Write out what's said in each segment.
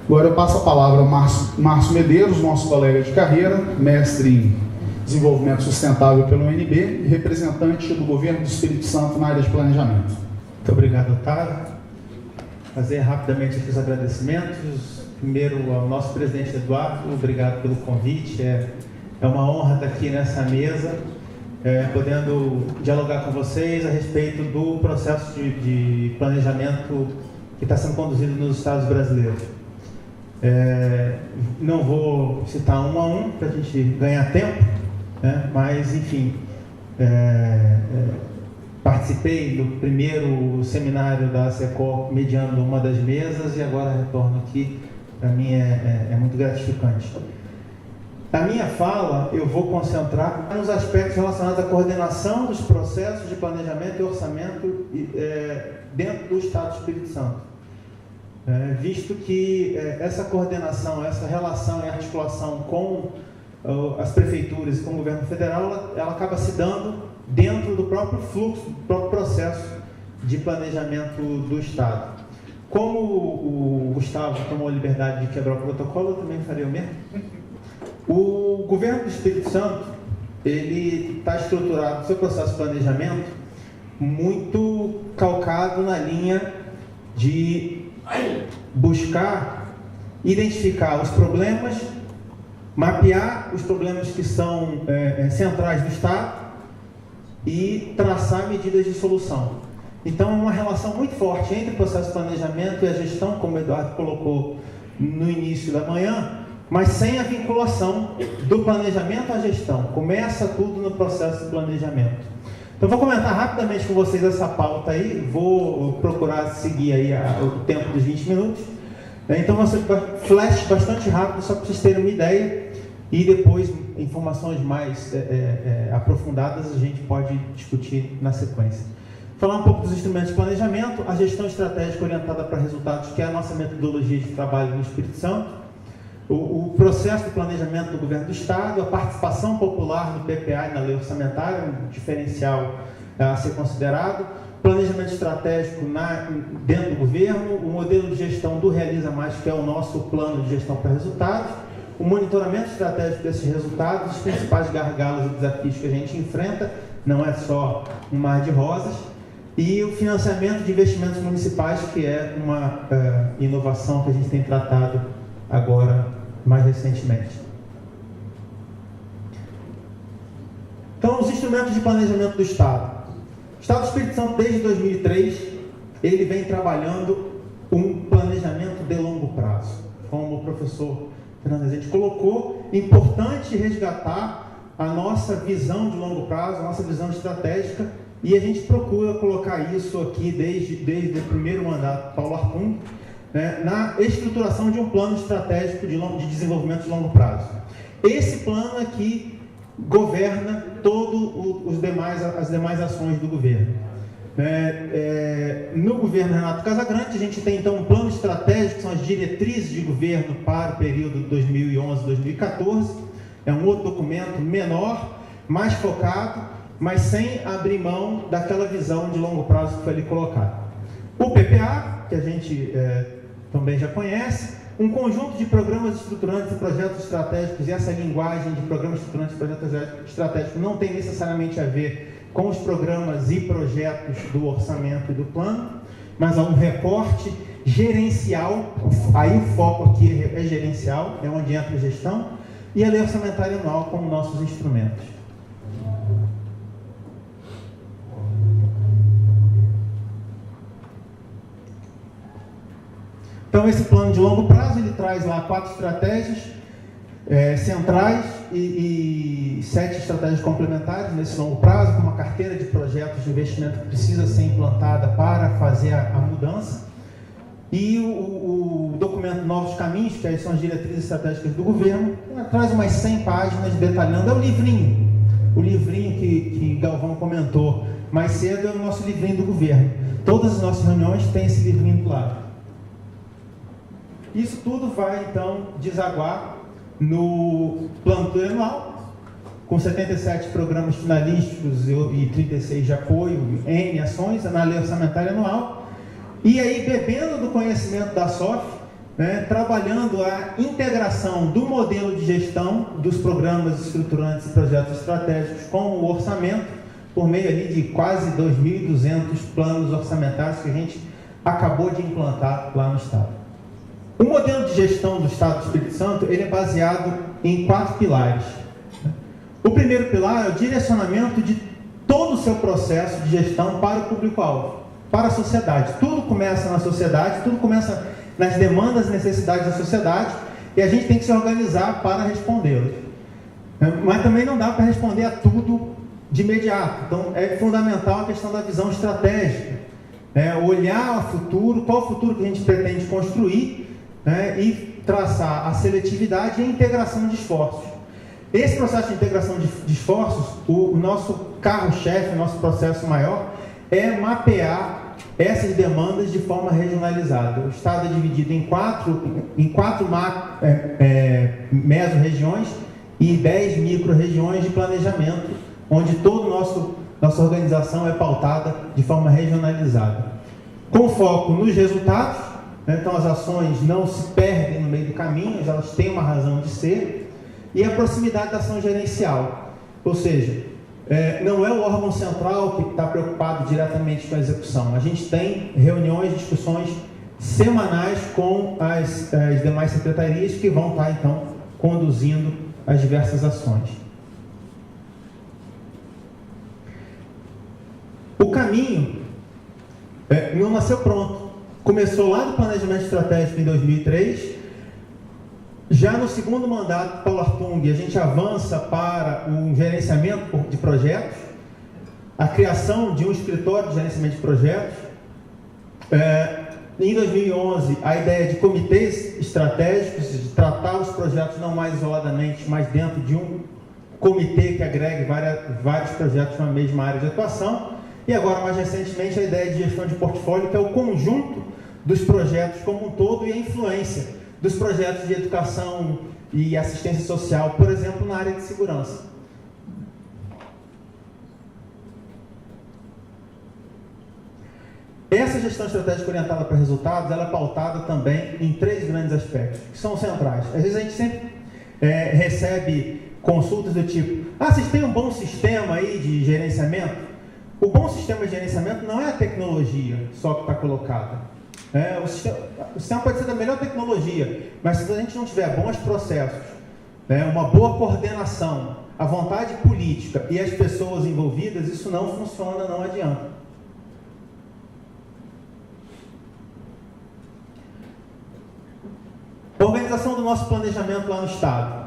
Agora eu passo a palavra ao Márcio Medeiros, nosso colega de carreira, mestre em Desenvolvimento Sustentável pelo UNB e representante do Governo do Espírito Santo na área de planejamento. Muito obrigado, Otávio. Fazer rapidamente aqui os agradecimentos. Primeiro ao nosso presidente Eduardo, obrigado pelo convite. É uma honra estar aqui nessa mesa, podendo dialogar com vocês a respeito do processo de planejamento que está sendo conduzido nos estados brasileiros. Não vou citar um a um para a gente ganhar tempo, né? Mas, enfim, participei do primeiro seminário da ASECOR mediando uma das mesas e agora retorno aqui. Para mim é muito gratificante. A minha fala eu vou concentrar nos aspectos relacionados à coordenação dos processos de planejamento e orçamento dentro do Estado do Espírito Santo. Visto que essa coordenação, essa relação e articulação com as prefeituras e com o governo federal, ela acaba se dando dentro do próprio fluxo, do próprio processo de planejamento do Estado. Como o Gustavo tomou a liberdade de quebrar o protocolo, eu também faria o mesmo. O governo do Espírito Santo, ele está estruturado no seu processo de planejamento muito calcado na linha de buscar identificar os problemas, mapear os problemas que são centrais do Estado e traçar medidas de solução. Então, é uma relação muito forte entre o processo de planejamento e a gestão, como o Eduardo colocou no início da manhã, mas sem a vinculação do planejamento à gestão. Começa tudo no processo de planejamento. Então, vou comentar rapidamente com vocês essa pauta aí, vou procurar seguir aí o tempo dos 20 minutos. Então, vai ser flash bastante rápido, só para vocês terem uma ideia, e depois, informações mais aprofundadas, a gente pode discutir na sequência. Falar um pouco dos instrumentos de planejamento, a gestão estratégica orientada para resultados, que é a nossa metodologia de trabalho no Espírito Santo, o processo de planejamento do governo do Estado, a participação popular do PPA na lei orçamentária, um diferencial a ser considerado, planejamento estratégico dentro do governo, o modelo de gestão do Realiza Mais, que é o nosso plano de gestão para resultados, o monitoramento estratégico desses resultados, os principais gargalos e desafios que a gente enfrenta, não é só um mar de rosas, e o financiamento de investimentos municipais, que é uma inovação que a gente tem tratado agora, mais recentemente. Então, os instrumentos de planejamento do Estado. O Estado do Espírito Santo, desde 2003, ele vem trabalhando um planejamento de longo prazo. Como o professor Fernando Rezende colocou, é importante resgatar a nossa visão de longo prazo, a nossa visão estratégica, e a gente procura colocar isso aqui desde o primeiro mandato do Paulo Artung, né, na estruturação de um plano estratégico de desenvolvimento de longo prazo. Esse plano aqui governa todas as demais ações do governo. No governo Renato Casagrande, a gente tem então um plano estratégico, que são as diretrizes de governo para o período 2011-2014, é um outro documento menor, mais focado, mas sem abrir mão daquela visão de longo prazo que foi ali colocada. O PPA, que a gente também já conhece, um conjunto de programas estruturantes e projetos estratégicos, e essa linguagem de programas estruturantes e projetos estratégicos não tem necessariamente a ver com os programas e projetos do orçamento e do plano, mas há um recorte gerencial, aí o foco aqui é gerencial, é onde entra a gestão, e a lei orçamentária anual como nossos instrumentos. Então, esse plano de longo prazo, ele traz lá 4 estratégias centrais e 7 estratégias complementares nesse longo prazo, com uma carteira de projetos de investimento que precisa ser implantada para fazer a mudança. E o documento Novos Caminhos, que aí são as diretrizes estratégicas do governo, traz umas 100 páginas detalhando, é o livrinho que Galvão comentou mais cedo, é o nosso livrinho do governo. Todas as nossas reuniões têm esse livrinho do lado. Isso tudo vai, então, desaguar no plano plurianual, com 77 programas finalísticos e 36 de apoio, N ações, na lei orçamentária anual. E aí, bebendo do conhecimento da SOF, né, trabalhando a integração do modelo de gestão dos programas estruturantes e projetos estratégicos com o orçamento, por meio ali de quase 2.200 planos orçamentários que a gente acabou de implantar lá no Estado. O modelo de gestão do Estado do Espírito Santo, ele é baseado em 4 pilares. O primeiro pilar é o direcionamento de todo o seu processo de gestão para o público-alvo, para a sociedade. Tudo começa na sociedade, tudo começa nas demandas e necessidades da sociedade, e a gente tem que se organizar para respondê-las. Mas também não dá para responder a tudo de imediato. Então, é fundamental a questão da visão estratégica. Olhar ao futuro, qual o futuro que a gente pretende construir, e traçar a seletividade e a integração de esforços. Esse processo de integração de esforços, o nosso carro-chefe, o nosso processo maior, é mapear essas demandas de forma regionalizada. O Estado é dividido em quatro mesorregiões e 10 micro-regiões de planejamento, onde toda nossa organização é pautada de forma regionalizada. Com foco nos resultados, então as ações não se perdem no meio do caminho, elas têm uma razão de ser, e a proximidade da ação gerencial, ou seja, não é o órgão central que está preocupado diretamente com a execução. A gente tem reuniões, discussões semanais com as demais secretarias que vão estar, então, conduzindo as diversas ações. O caminho não nasceu pronto. Começou lá no planejamento estratégico em 2003. Já no segundo mandato, Paulo Artung, a gente avança para o gerenciamento de projetos, a criação de um escritório de gerenciamento de projetos. Em 2011, a ideia de comitês estratégicos, de tratar os projetos não mais isoladamente, mas dentro de um comitê que agregue vários projetos na mesma área de atuação. E agora, mais recentemente, a ideia de gestão de portfólio, que é o conjunto dos projetos como um todo e a influência dos projetos de educação e assistência social, por exemplo, na área de segurança. Essa gestão estratégica orientada para resultados, ela é pautada também em 3 grandes aspectos, que são centrais. Às vezes a gente sempre recebe consultas do tipo: vocês têm um bom sistema aí de gerenciamento? O bom sistema de gerenciamento não é a tecnologia só que está colocada. O sistema pode ser da melhor tecnologia, mas se a gente não tiver bons processos, uma boa coordenação, a vontade política e as pessoas envolvidas, isso não funciona, não adianta. Organização do nosso planejamento lá no Estado.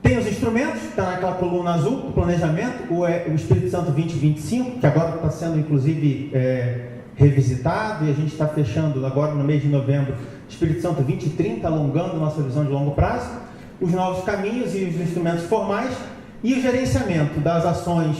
Tem os instrumentos, que está naquela coluna azul do planejamento, o Espírito Santo 2025, que agora está sendo, inclusive, revisitado, e a gente está fechando agora no mês de novembro, Espírito Santo 2030, alongando nossa visão de longo prazo, os novos caminhos e os instrumentos formais, e o gerenciamento das ações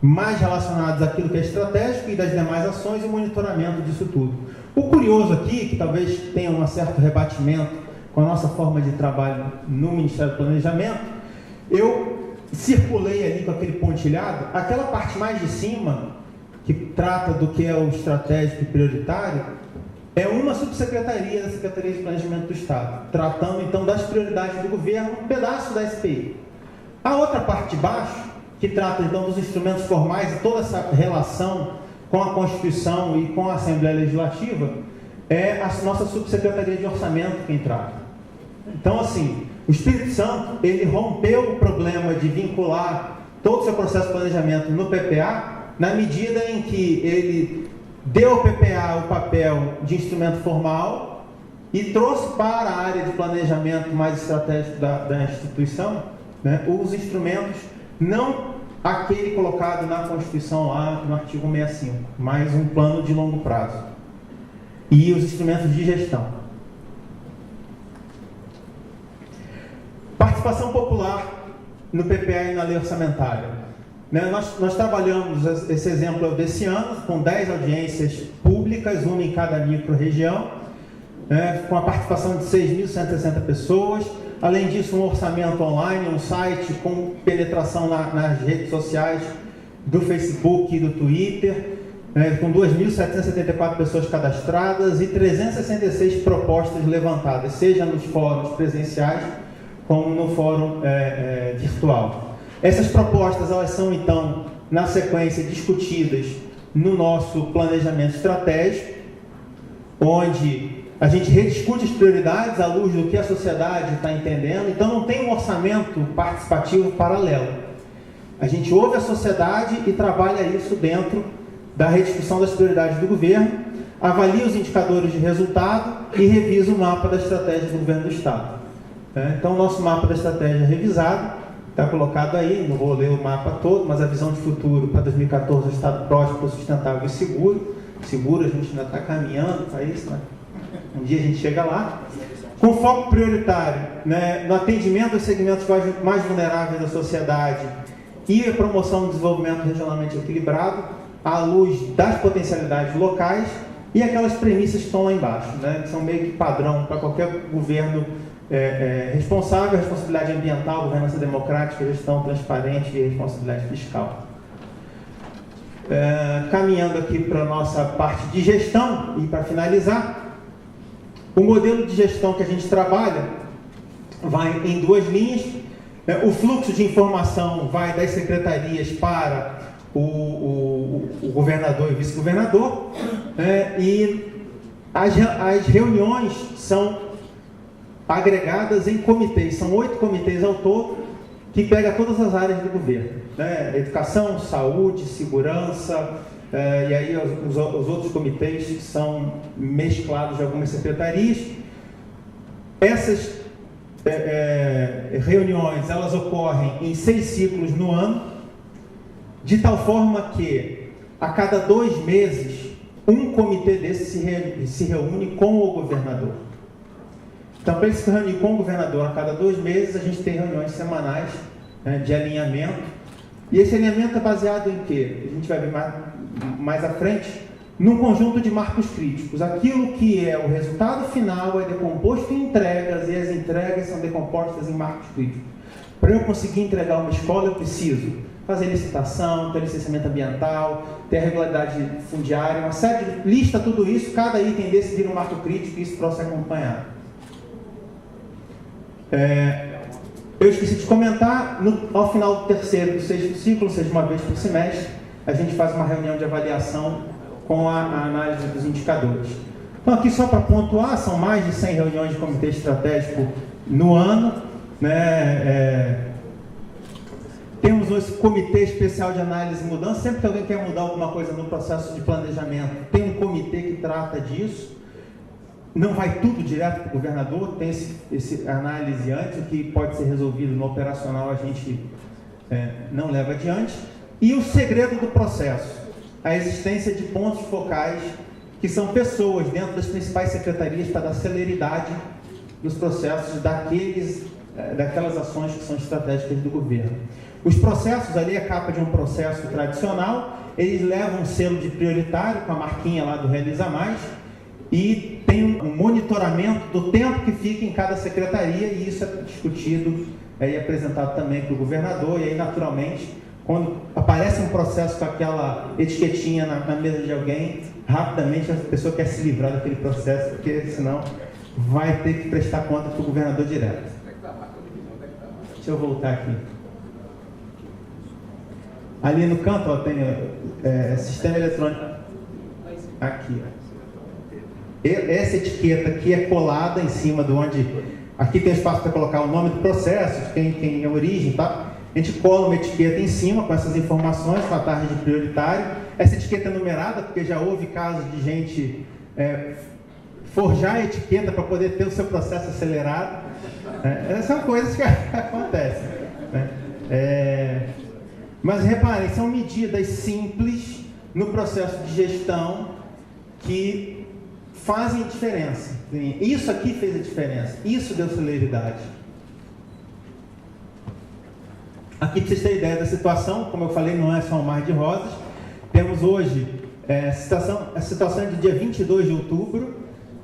mais relacionadas àquilo que é estratégico e das demais ações e o monitoramento disso tudo. O curioso aqui, que talvez tenha um certo rebatimento com a nossa forma de trabalho no Ministério do Planejamento, eu circulei ali com aquele pontilhado, aquela parte mais de cima, que trata do que é o estratégico e prioritário, é uma subsecretaria da Secretaria de Planejamento do Estado, tratando então das prioridades do governo, um pedaço da SPI. A outra parte de baixo, que trata então dos instrumentos formais e toda essa relação com a Constituição e com a Assembleia Legislativa, é a nossa subsecretaria de Orçamento quem trata. Então, assim, o Espírito Santo, ele rompeu o problema de vincular todo o seu processo de planejamento no PPA, na medida em que ele deu ao PPA o papel de instrumento formal e trouxe para a área de planejamento mais estratégico da instituição, os instrumentos, não aquele colocado na Constituição lá no artigo 165, mas um plano de longo prazo. E os instrumentos de gestão. Participação popular no PPA e na lei orçamentária. Nós trabalhamos, esse exemplo é desse ano, com 10 audiências públicas, uma em cada micro-região, com a participação de 6.160 pessoas. Além disso, um orçamento online, um site com penetração nas redes sociais do Facebook e do Twitter, com 2.774 pessoas cadastradas e 366 propostas levantadas, seja nos fóruns presenciais como no fórum virtual. Essas propostas, elas são, então, na sequência, discutidas no nosso planejamento estratégico, onde a gente rediscute as prioridades à luz do que a sociedade está entendendo. Então, não tem um orçamento participativo paralelo. A gente ouve a sociedade e trabalha isso dentro da rediscussão das prioridades do governo, avalia os indicadores de resultado e revisa o mapa da estratégia do governo do Estado. Então, o nosso mapa da estratégia revisado está colocado aí, não vou ler o mapa todo, mas a visão de futuro para 2014 é um Estado próspero, sustentável e seguro. Seguro, a gente ainda está caminhando para isso, né? Um dia a gente chega lá. Com foco prioritário, né, no atendimento aos segmentos mais vulneráveis da sociedade e a promoção do desenvolvimento regionalmente equilibrado, à luz das potencialidades locais e aquelas premissas que estão lá embaixo, né, que são meio que padrão para qualquer governo responsável: responsabilidade ambiental, governança democrática, gestão transparente e responsabilidade fiscal. Caminhando aqui para a nossa parte de gestão e para finalizar, o modelo de gestão que a gente trabalha vai em duas linhas. O fluxo de informação vai das secretarias para o governador e vice-governador, e as reuniões são agregadas em comitês. São 8 comitês ao todo, que pega todas as áreas do governo, né? Educação, saúde, segurança, e aí os outros comitês são mesclados de algumas secretarias. Essas reuniões, elas ocorrem em 6 ciclos no ano, de tal forma que a cada 2 meses um comitê desse se reúne com o governador. Então, para ele se reunir com o governador a cada 2 meses, a gente tem reuniões semanais, né, de alinhamento. E esse alinhamento é baseado em quê? A gente vai ver mais à frente, num conjunto de marcos críticos. Aquilo que é o resultado final é decomposto em entregas, e as entregas são decompostas em marcos críticos. Para eu conseguir entregar uma escola, eu preciso fazer licitação, ter licenciamento ambiental, ter a regularidade fundiária, uma série de... Lista tudo isso, cada item desse vira um marco crítico e isso para ser acompanhado. Eu esqueci de comentar, ao final do 3º e do 6º ciclo, ou seja, uma vez por semestre, a gente faz uma reunião de avaliação com a análise dos indicadores. Então, aqui só para pontuar, são mais de 100 reuniões de comitê estratégico no ano, né? Temos esse comitê especial de análise e mudança. Sempre que alguém quer mudar alguma coisa no processo de planejamento, tem um comitê que trata disso. Não vai tudo direto para o governador, tem esse análise antes. O que pode ser resolvido no operacional a gente não leva adiante. E o segredo do processo, a existência de pontos focais, que são pessoas dentro das principais secretarias para dar celeridade nos processos daquelas ações que são estratégicas do governo. Os processos, ali a capa de um processo tradicional, eles levam um selo de prioritário com a marquinha lá do Realiza Mais, e tem um monitoramento do tempo que fica em cada secretaria, e isso é discutido e apresentado também para o governador. E aí, naturalmente, quando aparece um processo com aquela etiquetinha na mesa de alguém, rapidamente a pessoa quer se livrar daquele processo, porque senão vai ter que prestar conta para o governador direto. Deixa eu voltar aqui. Ali no canto, ó, tem sistema eletrônico. Aqui, ó. Essa etiqueta aqui é colada em cima de onde... Aqui tem espaço para colocar o nome do processo, quem é a origem, tá? A gente cola uma etiqueta em cima com essas informações, com a taxa de prioritário. Essa etiqueta é numerada, porque já houve casos de gente forjar a etiqueta para poder ter o seu processo acelerado. Essas são coisas que acontecem, né? Mas reparem, são medidas simples no processo de gestão que fazem diferença. Isso aqui fez a diferença, isso deu celeridade. Aqui, para vocês terem ideia da situação, como eu falei, não é só um mar de rosas. Temos hoje a situação de dia 22 de outubro,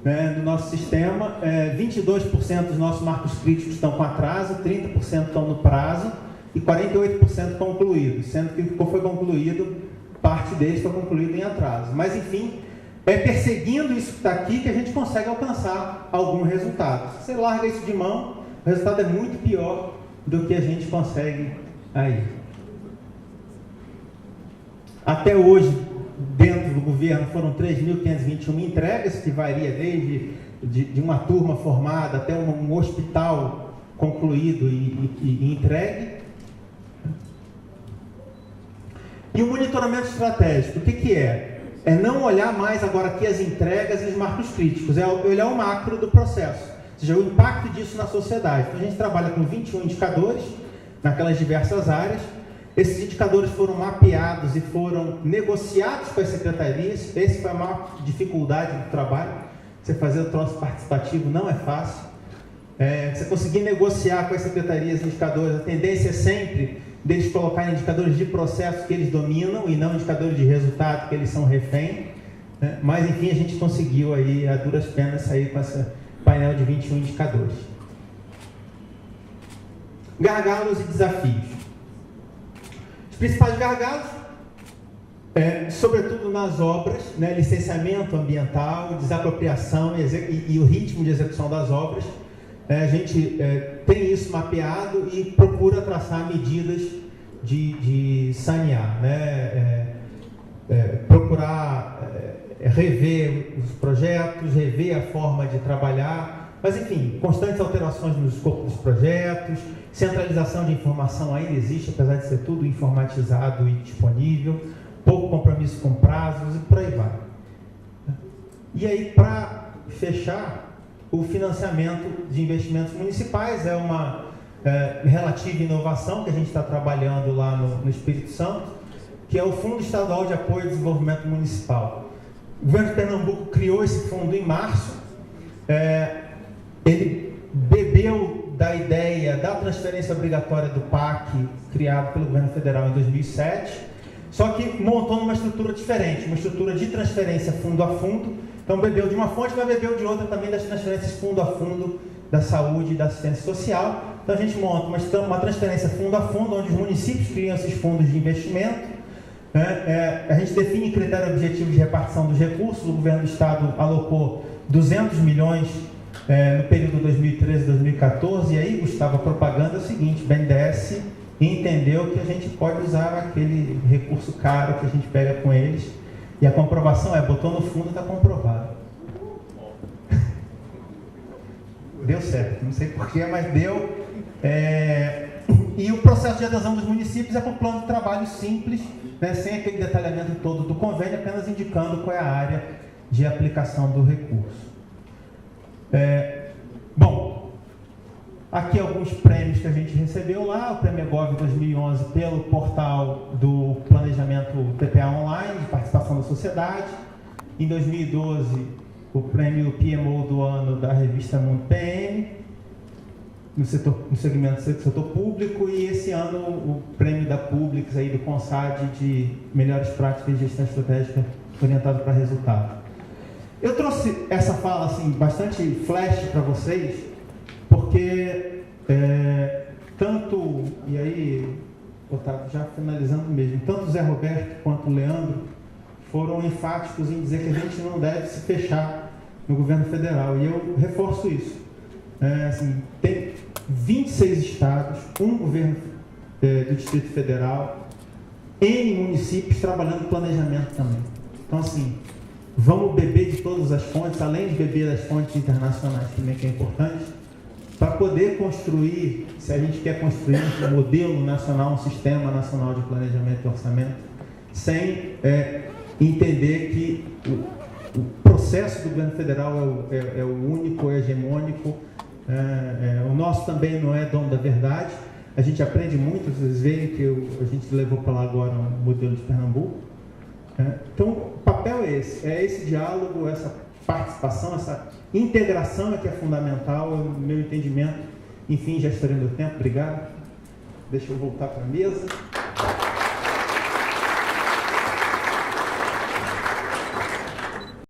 né, no nosso sistema. 22% dos nossos marcos críticos estão com atraso, 30% estão no prazo e 48% concluídos, sendo que o que foi concluído parte deles foi concluída em atraso. Mas, enfim, é perseguindo isso que está aqui que a gente consegue alcançar algum resultado. Se você larga isso de mão, o resultado é muito pior do que a gente consegue aí. Até hoje, dentro do governo, foram 3.521 entregas, que varia desde de uma turma formada até um hospital concluído e entregue. E o monitoramento estratégico, o que é? É não olhar mais agora aqui as entregas e os marcos críticos, é olhar o macro do processo, ou seja, o impacto disso na sociedade. Então, a gente trabalha com 21 indicadores, naquelas diversas áreas. Esses indicadores foram mapeados e foram negociados com as secretarias. Essa foi a maior dificuldade do trabalho. Você fazer o troço participativo não é fácil. Você conseguir negociar com as secretarias indicadores, a tendência é sempre deles colocarem indicadores de processo que eles dominam e não indicadores de resultado que eles são refém. Mas, enfim, a gente conseguiu aí, a duras penas, sair com esse painel de 21 indicadores. Gargalos e desafios. Os principais gargalos, sobretudo nas obras, né, licenciamento ambiental, desapropriação e o ritmo de execução das obras. A gente tem isso mapeado e procura traçar medidas de sanear, né? Procurar rever os projetos, rever a forma de trabalhar, mas enfim, constantes alterações no escopo dos projetos, centralização de informação ainda existe, apesar de ser tudo informatizado e disponível, pouco compromisso com prazos e por aí vai. E aí, para fechar, o financiamento de investimentos municipais é uma relativa inovação que a gente está trabalhando lá no Espírito Santo, que é o Fundo Estadual de Apoio ao Desenvolvimento Municipal. O governo de Pernambuco criou esse fundo em março. Ele bebeu da ideia da transferência obrigatória do PAC, criado pelo governo federal em 2007, só que montou numa estrutura diferente, uma estrutura de transferência fundo a fundo. Então bebeu de uma fonte, mas bebeu de outra também das transferências fundo a fundo da saúde e da assistência social. Então a gente monta uma transferência fundo a fundo, onde os municípios criam esses fundos de investimento. A gente define critério objetivo de repartição dos recursos. O governo do estado alocou 200 milhões no período 2013-2014, e aí, Gustavo, a propaganda é o seguinte: o BNDES entendeu que a gente pode usar aquele recurso caro que a gente pega com eles, e a comprovação botou no fundo, está comprovado. Deu certo, não sei porquê, mas deu. E o processo de adesão dos municípios é por plano de trabalho simples, né, sem aquele detalhamento todo do convênio, apenas indicando qual é a área de aplicação do recurso. Bom, aqui alguns prêmios que a gente recebeu lá: o Prêmio EGOV 2011 pelo portal do planejamento TPA Online, de participação da sociedade. Em 2012, o Prêmio PMO do ano da revista Mundo PM, no segmento do setor público, e esse ano o Prêmio da Publix, aí, do CONSAD, de melhores práticas de gestão estratégica orientada para resultado. Eu trouxe essa fala assim, bastante flash para vocês, porque tanto, e aí, Otávio, já finalizando mesmo, tanto o Zé Roberto quanto o Leandro foram enfáticos em dizer que a gente não deve se fechar no governo federal, e eu reforço isso. Assim, tem 26 estados, um governo do Distrito Federal, N municípios trabalhando planejamento também. Então, assim, vamos beber de todas as fontes, além de beber das fontes internacionais também, que é importante, para poder construir, se a gente quer construir um modelo nacional, um sistema nacional de planejamento e orçamento, sem entender que o processo do governo federal é o único, é hegemônico. O nosso também não é dono da verdade. A gente aprende muito, vocês veem que a gente levou para lá agora um modelo de Pernambuco. Então, o papel é esse diálogo, essa participação, essa integração é que é fundamental, no meu entendimento. Enfim, já estourei meu tempo, obrigado. Deixa eu voltar para a mesa.